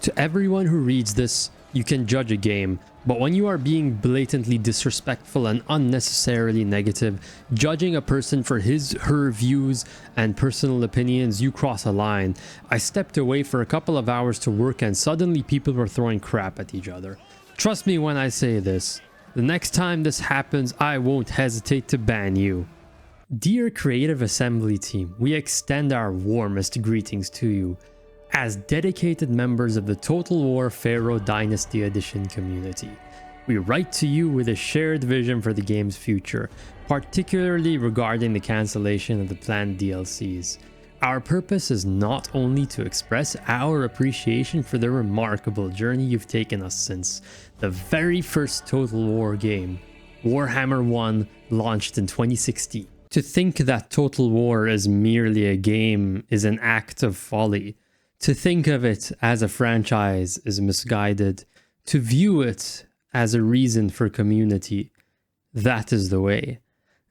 To everyone who reads this, you can judge a game, but when you are being blatantly disrespectful and unnecessarily negative, judging a person for her views and personal opinions, you cross a line. I stepped away for a couple of hours to work and suddenly people were throwing crap at each other. Trust me when I say this. The next time this happens, I won't hesitate to ban you. Dear Creative Assembly team, we extend our warmest greetings to you. As dedicated members of the Total War Pharaoh Dynasty Edition community, we write to you with a shared vision for the game's future, particularly regarding the cancellation of the planned DLCs. Our purpose is not only to express our appreciation for the remarkable journey you've taken us since the very first Total War game, Warhammer 1, launched in 2016. To think that Total War is merely a game is an act of folly. To think of it as a franchise is misguided. To view it as a reason for community, that is the way.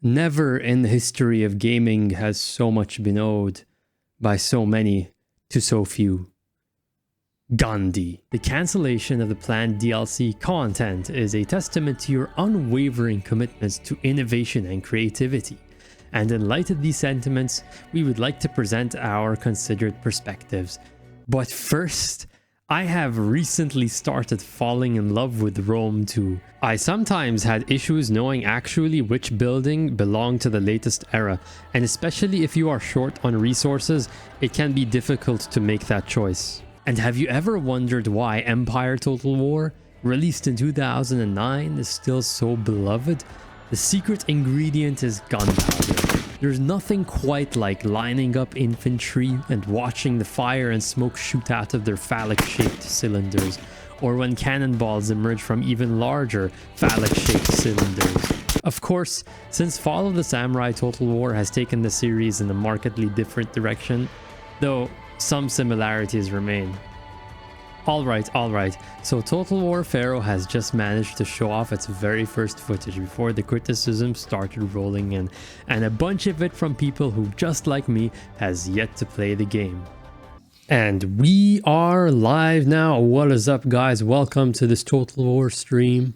Never in the history of gaming has so much been owed by so many to so few. Gandhi. The cancellation of the planned DLC content is a testament to your unwavering commitments to innovation and creativity. And in light of these sentiments, we would like to present our considered perspectives. But first, I have recently started falling in love with Rome 2. I sometimes had issues knowing actually which building belonged to the latest era, and especially if you are short on resources, it can be difficult to make that choice. And have you ever wondered why Empire Total War, released in 2009, is still so beloved? The secret ingredient is gunpowder. There's nothing quite like lining up infantry and watching the fire and smoke shoot out of their phallic-shaped cylinders, or when cannonballs emerge from even larger phallic-shaped cylinders. Of course, since Fall of the Samurai Total War has taken the series in a markedly different direction, though some similarities remain. Alright, so Total War Pharaoh has just managed to show off its very first footage before the criticism started rolling in, and a bunch of it from people who, just like me, has yet to play the game. And we are live now. What is up, guys? Welcome to this Total War stream.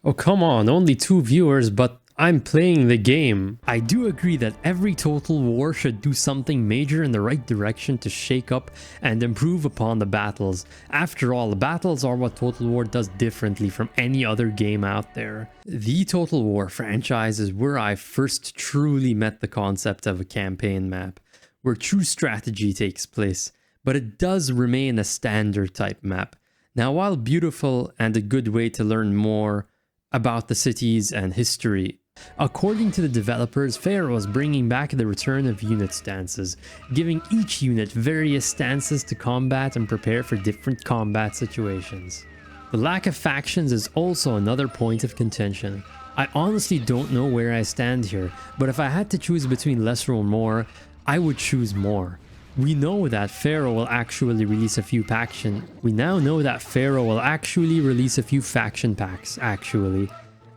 Oh, come on, only 2 viewers, but I'm playing the game. I do agree that every Total War should do something major in the right direction to shake up and improve upon the battles. After all, the battles are what Total War does differently from any other game out there. The Total War franchise is where I first truly met the concept of a campaign map, where true strategy takes place, but it does remain a standard type map. Now, while beautiful and a good way to learn more about the cities and history, according to the developers, Pharaoh is bringing back the return of unit stances, giving each unit various stances to combat and prepare for different combat situations. The lack of factions is also another point of contention. I honestly don't know where I stand here, but if I had to choose between lesser or more, I would choose more. We know that Pharaoh will actually release a few faction. We now know that Pharaoh will actually release a few faction packs, actually.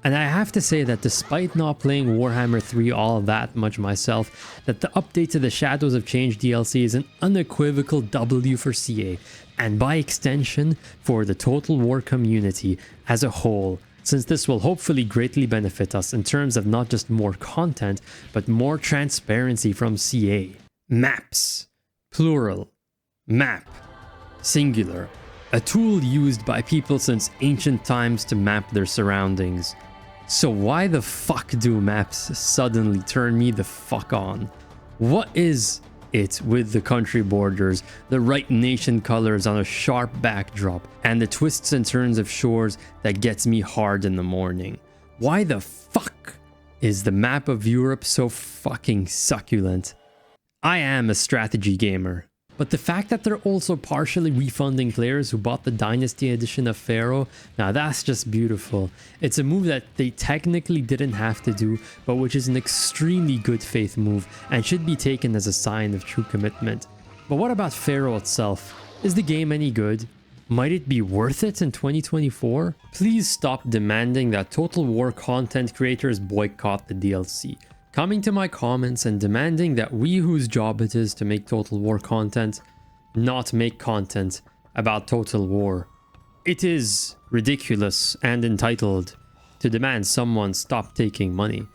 And I have to say that despite not playing Warhammer 3 all that much myself, that the update to the Shadows of Change DLC is an unequivocal W for CA, and by extension for the Total War community as a whole, since this will hopefully greatly benefit us in terms of not just more content, but more transparency from CA. Maps. Plural. Map. Singular. A tool used by people since ancient times to map their surroundings. So why the fuck do maps suddenly turn me the fuck on? What is it with the country borders, the right nation colors on a sharp backdrop, and the twists and turns of shores that gets me hard in the morning? Why the fuck is the map of Europe so fucking succulent? I am a strategy gamer. But the fact that they're also partially refunding players who bought the Dynasty edition of Pharaoh, now that's just beautiful. It's a move that they technically didn't have to do, but which is an extremely good faith move and should be taken as a sign of true commitment. But what about Pharaoh itself? Is the game any good? Might it be worth it in 2024? Please stop demanding that Total War content creators boycott the DLC. Coming to my comments and demanding that we whose job it is to make Total War content, not make content about Total War. It is ridiculous and entitled to demand someone stop taking money.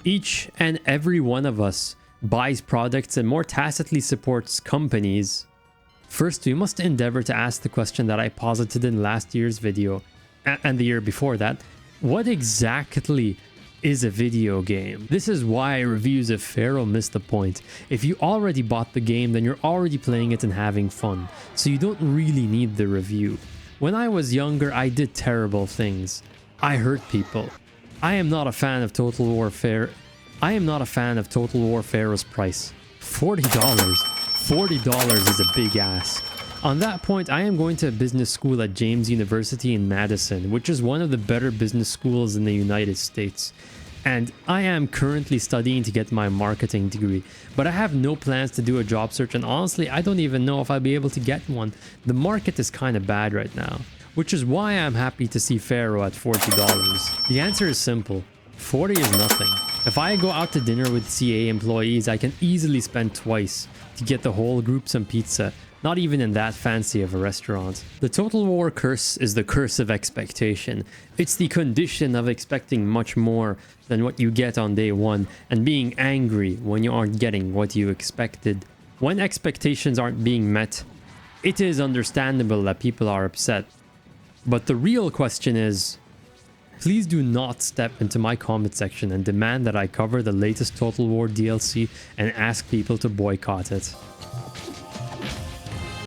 Each and every one of us buys products and more tacitly supports companies. First, we must endeavor to ask the question that I posited in last year's video and the year before that. What exactly is a video game? This is why reviews of Pharaoh miss the point. If you already bought the game, then you're already playing it and having fun, so you don't really need the review. When I was younger, I did terrible things. I hurt people. I am not a fan of Total War Pharaoh's price. $40. $40 is a big ask. On that point, I am going to a business school at James University in Madison, which is one of the better business schools in the United States. And I am currently studying to get my marketing degree, but I have no plans to do a job search, and honestly, I don't even know if I'll be able to get one. The market is kind of bad right now, which is why I'm happy to see Pharaoh at $40. The answer is simple. 40 is nothing. If I go out to dinner with CA employees, I can easily spend twice to get the whole group some pizza, not even in that fancy of a restaurant. The Total War curse is the curse of expectation. It's the condition of expecting much more than what you get on day one and being angry when you aren't getting what you expected. When expectations aren't being met, it is understandable that people are upset. But the real question is, please do not step into my comment section and demand that I cover the latest Total War DLC and ask people to boycott it.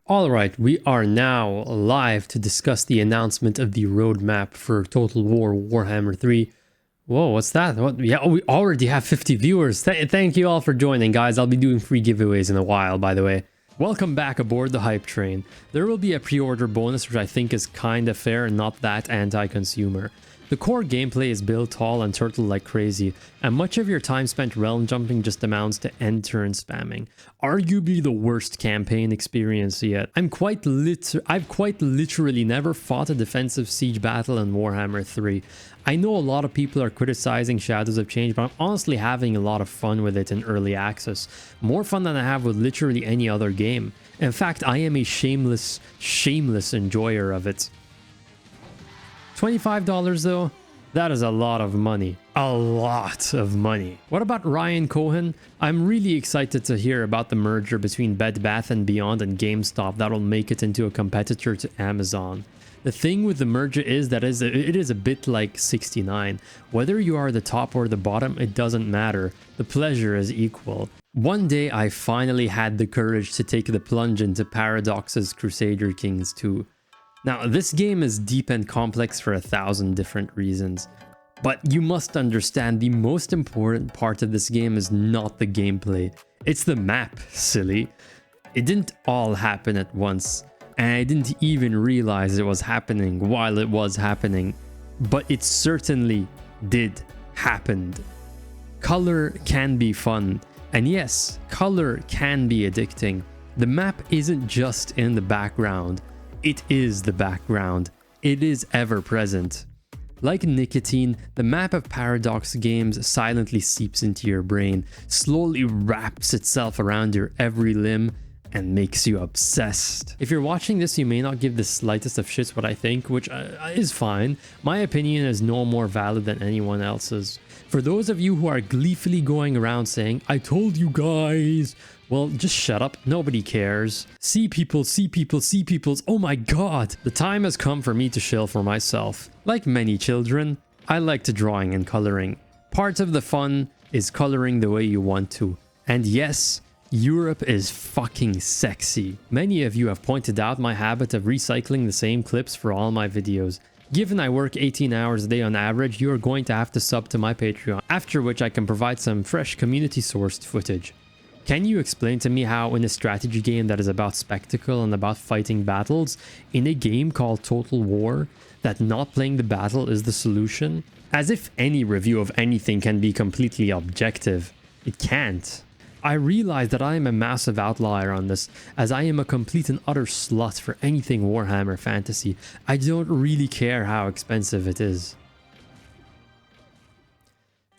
Alright, we are now live to discuss the announcement of the roadmap for Total War Warhammer 3. Whoa, what's that? What? Yeah, we already have 50 viewers. Thank you all for joining, guys. I'll be doing free giveaways in a while, by the way. Welcome back aboard the hype train. There will be a pre-order bonus, which I think is kinda fair and not that anti-consumer. The core gameplay is built tall and turtle like crazy, and much of your time spent realm jumping just amounts to end turn spamming. Arguably the worst campaign experience yet. I've quite literally never fought a defensive siege battle in Warhammer 3. I know a lot of people are criticizing Shadows of Change, but I'm honestly having a lot of fun with it in early access. More fun than I have with literally any other game. In fact, I am a shameless enjoyer of it. $25 though? That is a lot of money. A lot of money. What about Ryan Cohen? I'm really excited to hear about the merger between Bed Bath & Beyond and GameStop that'll make it into a competitor to Amazon. The thing with the merger is that it is a bit like 69. Whether you are the top or the bottom, it doesn't matter. The pleasure is equal. One day I finally had the courage to take the plunge into Paradox's Crusader Kings 2. Now, this game is deep and complex for 1,000 different reasons, but you must understand the most important part of this game is not the gameplay. It's the map, silly. It didn't all happen at once, and I didn't even realize it was happening while it was happening, but it certainly did happen. Color can be fun, and yes, color can be addicting. The map isn't just in the background. It is the background. It is ever present. Like nicotine, the map of Paradox games silently seeps into your brain, slowly wraps itself around your every limb, and makes you obsessed. If you're watching this, you may not give the slightest of shits what I think, which is fine. My opinion is no more valid than anyone else's. For those of you who are gleefully going around saying, "I told you guys," well, just shut up. Nobody cares. See peoples, oh my god. The time has come for me to shill for myself. Like many children, I like to drawing and coloring. Part of the fun is coloring the way you want to. And yes, Europe is fucking sexy. Many of you have pointed out my habit of recycling the same clips for all my videos. Given I work 18 hours a day on average, you are going to have to sub to my Patreon, after which I can provide some fresh community-sourced footage. Can you explain to me how in a strategy game that is about spectacle and about fighting battles, in a game called Total War, that not playing the battle is the solution? As if any review of anything can be completely objective. It can't. I realize that I am a massive outlier on this, as I am a complete and utter slut for anything Warhammer Fantasy. I don't really care how expensive it is.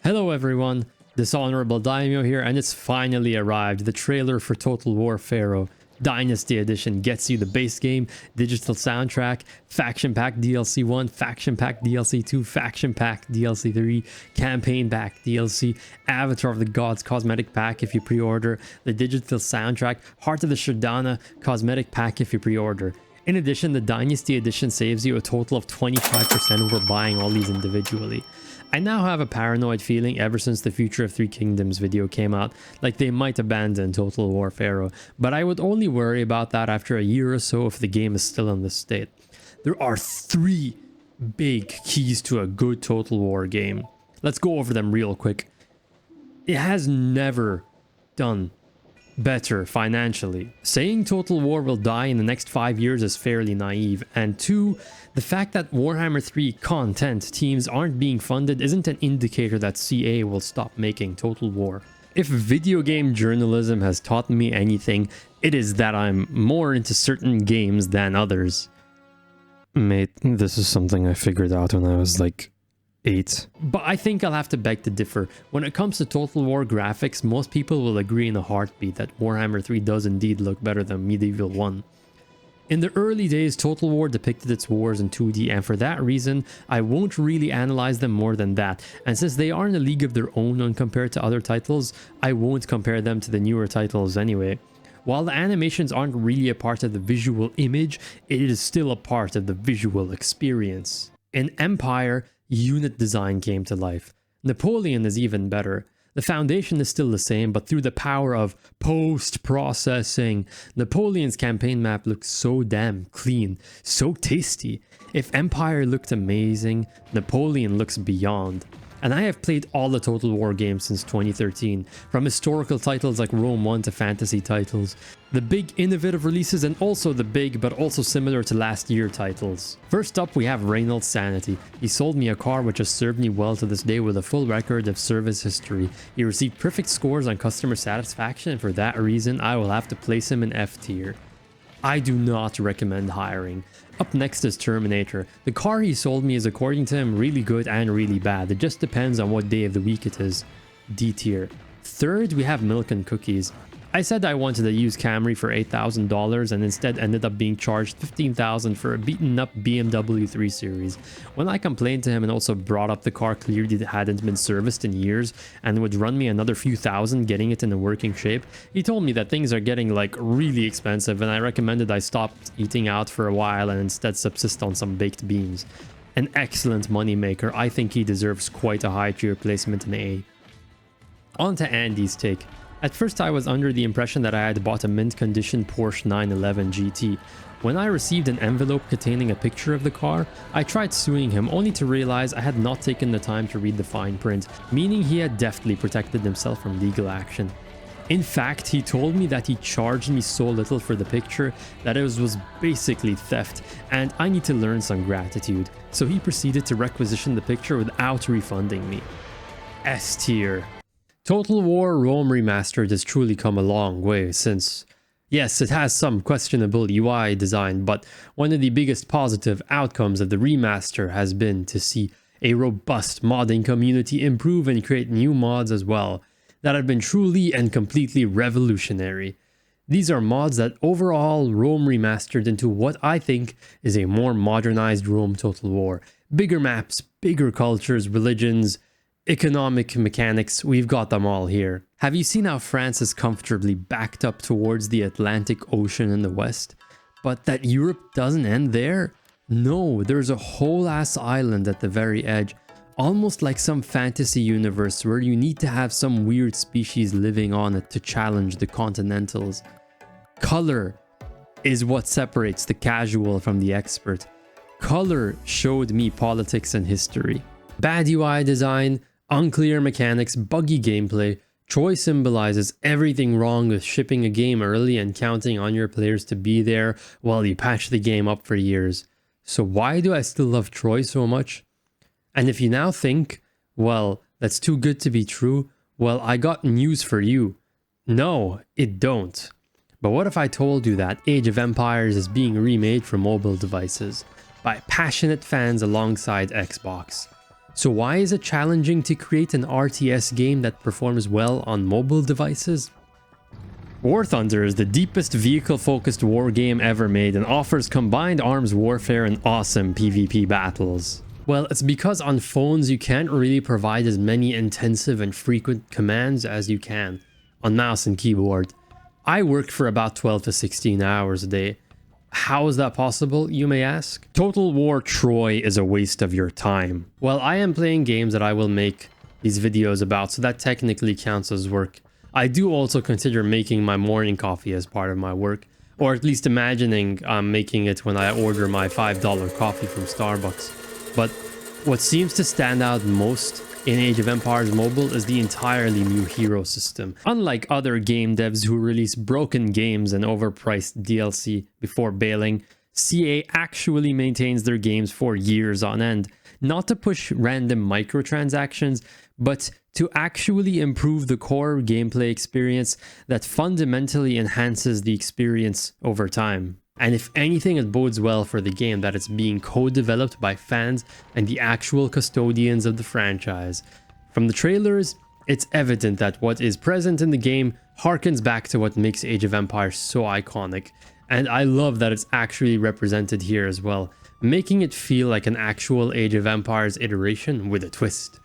Hello everyone, Dishonorable Daimyo here, and it's finally arrived, the trailer for Total War Pharaoh. Dynasty Edition gets you the base game, digital soundtrack, Faction Pack DLC 1, Faction Pack DLC 2, Faction Pack DLC 3, Campaign Pack DLC, Avatar of the Gods Cosmetic Pack if you pre-order, the digital soundtrack, Heart of the Shardana Cosmetic Pack if you pre-order. In addition, the Dynasty Edition saves you a total of 25% over buying all these individually. I now have a paranoid feeling ever since the Future of Three Kingdoms video came out, like they might abandon Total War Pharaoh, but I would only worry about that after a year or so if the game is still in this state. There are 3 big keys to a good Total War game. Let's go over them real quick. It has never done better financially. Saying Total War will die in the next 5 years is fairly naive, and 2, the fact that Warhammer 3 content teams aren't being funded isn't an indicator that CA will stop making Total War. If video game journalism has taught me anything, it is that I'm more into certain games than others. Mate, this is something I figured out when I was like 8. But I think I'll have to beg to differ. When it comes to Total War graphics, most people will agree in a heartbeat that Warhammer 3 does indeed look better than Medieval 1. In the early days, Total War depicted its wars in 2D, and for that reason, I won't really analyze them more than that. And since they are in a league of their own when compared to other titles, I won't compare them to the newer titles anyway. While the animations aren't really a part of the visual image, it is still a part of the visual experience. In Empire, unit design came to life. Napoleon is even better. The foundation is still the same, but through the power of post-processing, Napoleon's campaign map looks so damn clean, so tasty. If Empire looked amazing, Napoleon looks beyond. And I have played all the Total War games since 2013, from historical titles like Rome 1 to fantasy titles, the big innovative releases, and also the big but also similar to last year titles. First up, we have Reynolds Sanity. He sold me a car which has served me well to this day with a full record of service history. He received perfect scores on customer satisfaction, and for that reason I will have to place him in F tier. I do not recommend hiring. Up next is Terminator. The car he sold me is, according to him, really good and really bad. It just depends on what day of the week it is. D tier. Third, we have Milk and Cookies. I said I wanted a used Camry for $8,000 and instead ended up being charged $15,000 for a beaten up BMW 3 Series. When I complained to him and also brought up the car clearly hadn't been serviced in years and would run me another few thousand getting it in a working shape, he told me that things are getting like really expensive, and I recommended I stopped eating out for a while and instead subsist on some baked beans. An excellent moneymaker. I think he deserves quite a high tier placement in A. On to Andy's take. At first I was under the impression that I had bought a mint condition Porsche 911 GT. When I received an envelope containing a picture of the car, I tried suing him only to realize I had not taken the time to read the fine print, meaning he had deftly protected himself from legal action. In fact, he told me that he charged me so little for the picture that it was basically theft, and I need to learn some gratitude. So he proceeded to requisition the picture without refunding me. S tier. Total War Rome Remastered has truly come a long way since, yes, it has some questionable UI design, but one of the biggest positive outcomes of the remaster has been to see a robust modding community improve and create new mods as well that have been truly and completely revolutionary. These are mods that overhaul Rome Remastered into what I think is a more modernized Rome Total War. Bigger maps, bigger cultures, religions, economic mechanics, we've got them all here. Have you seen how France is comfortably backed up towards the Atlantic Ocean in the west? But that Europe doesn't end there? No, there's a whole ass island at the very edge, almost like some fantasy universe where you need to have some weird species living on it to challenge the continentals. Color is what separates the casual from the expert. Color showed me politics and history. Bad UI design, unclear mechanics, buggy gameplay. Troy symbolizes everything wrong with shipping a game early and counting on your players to be there while you patch the game up for years. So why do I still love Troy so much? And if you now think, well, that's too good to be true, well, I got news for you. No, it don't. But what if I told you that Age of Empires is being remade for mobile devices by passionate fans alongside Xbox? So why is it challenging to create an RTS game that performs well on mobile devices? War Thunder is the deepest vehicle-focused war game ever made and offers combined arms warfare and awesome PvP battles. Well, it's because on phones you can't really provide as many intensive and frequent commands as you can on mouse and keyboard. I work for about 12 to 16 hours a day. How is that possible, you may ask? Total War Troy is a waste of your time. Well, I am playing games that I will make these videos about, so that technically counts as work. I do also consider making my morning coffee as part of my work, or at least imagining I'm making it when I order my $5 coffee from Starbucks. But what seems to stand out most in Age of Empires Mobile is the entirely new hero system. Unlike other game devs who release broken games and overpriced DLC before bailing, CA actually maintains their games for years on end, not to push random microtransactions, but to actually improve the core gameplay experience that fundamentally enhances the experience over time. And if anything, it bodes well for the game that it's being co-developed by fans and the actual custodians of the franchise. From the trailers, it's evident that what is present in the game harkens back to what makes Age of Empires so iconic, and I love that it's actually represented here as well, making it feel like an actual Age of Empires iteration with a twist.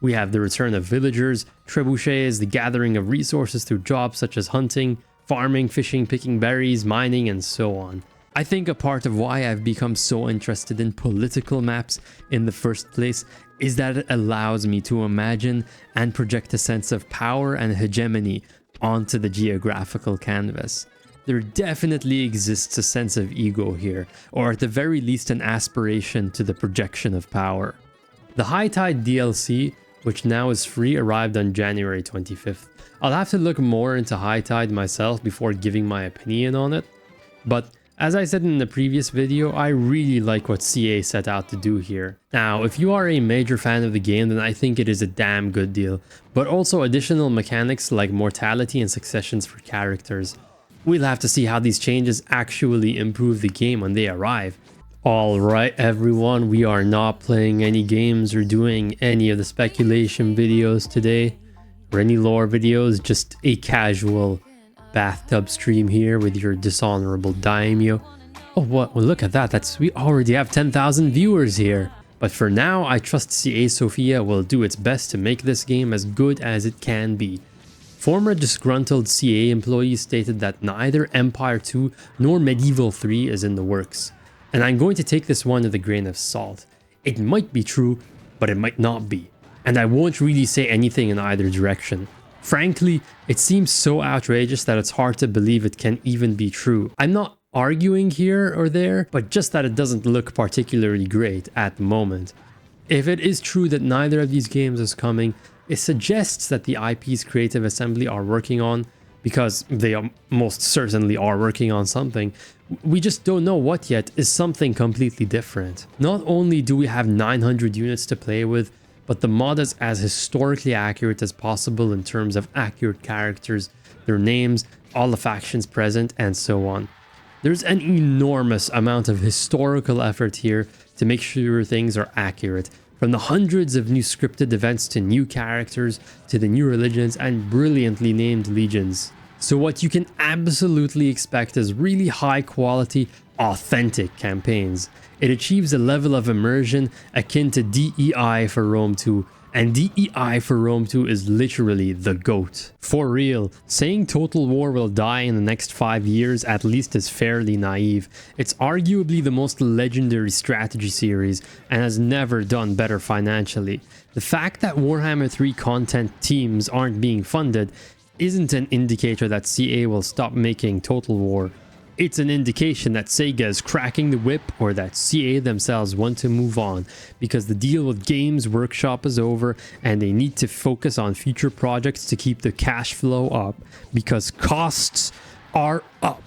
We have the return of villagers, trebuchets, the gathering of resources through jobs such as hunting, farming, fishing, picking berries, mining, and so on. I think a part of why I've become so interested in political maps in the first place is that it allows me to imagine and project a sense of power and hegemony onto the geographical canvas. There definitely exists a sense of ego here, or at the very least an aspiration to the projection of power. The High Tide DLC, which now is free, arrived on January 25th. I'll have to look more into High Tide myself before giving my opinion on it, but as I said in the previous video, I really like what CA set out to do here. Now, if you are a major fan of the game, then I think it is a damn good deal, but also additional mechanics like mortality and successions for characters. We'll have to see how these changes actually improve the game when they arrive. Alright everyone, we are not playing any games or doing any of the speculation videos today, or any lore videos, just a casual bathtub stream here with your dishonorable daimyo. Oh, what? Well, look at that. We already have 10,000 viewers here. But for now, I trust CA Sofia will do its best to make this game as good as it can be. Former disgruntled CA employees stated that neither Empire 2 nor Medieval 3 is in the works. And I'm going to take this one with a grain of salt. It might be true, but it might not be. And I won't really say anything in either direction. Frankly, it seems so outrageous that it's hard to believe it can even be true. I'm not arguing here or there, but just that it doesn't look particularly great at the moment. If it is true that neither of these games is coming, it suggests that the IP's creative assembly are working on, because they most certainly are working on something, we just don't know what yet, is something completely different. Not only do we have 900 units to play with, but the mod is as historically accurate as possible in terms of accurate characters, their names, all the factions present, and so on. There's an enormous amount of historical effort here to make sure things are accurate, from the hundreds of new scripted events to new characters to the new religions and brilliantly named legions. So what you can absolutely expect is really high quality, authentic campaigns. It achieves a level of immersion akin to DEI for Rome 2, and DEI for Rome 2 is literally the GOAT. For real, saying Total War will die in the next 5 years at least is fairly naive. It's arguably the most legendary strategy series and has never done better financially. The fact that Warhammer 3 content teams aren't being funded isn't an indicator that CA will stop making Total War. It's an indication that Sega is cracking the whip, or that CA themselves want to move on, because the deal with Games Workshop is over and they need to focus on future projects to keep the cash flow up, because costs are up.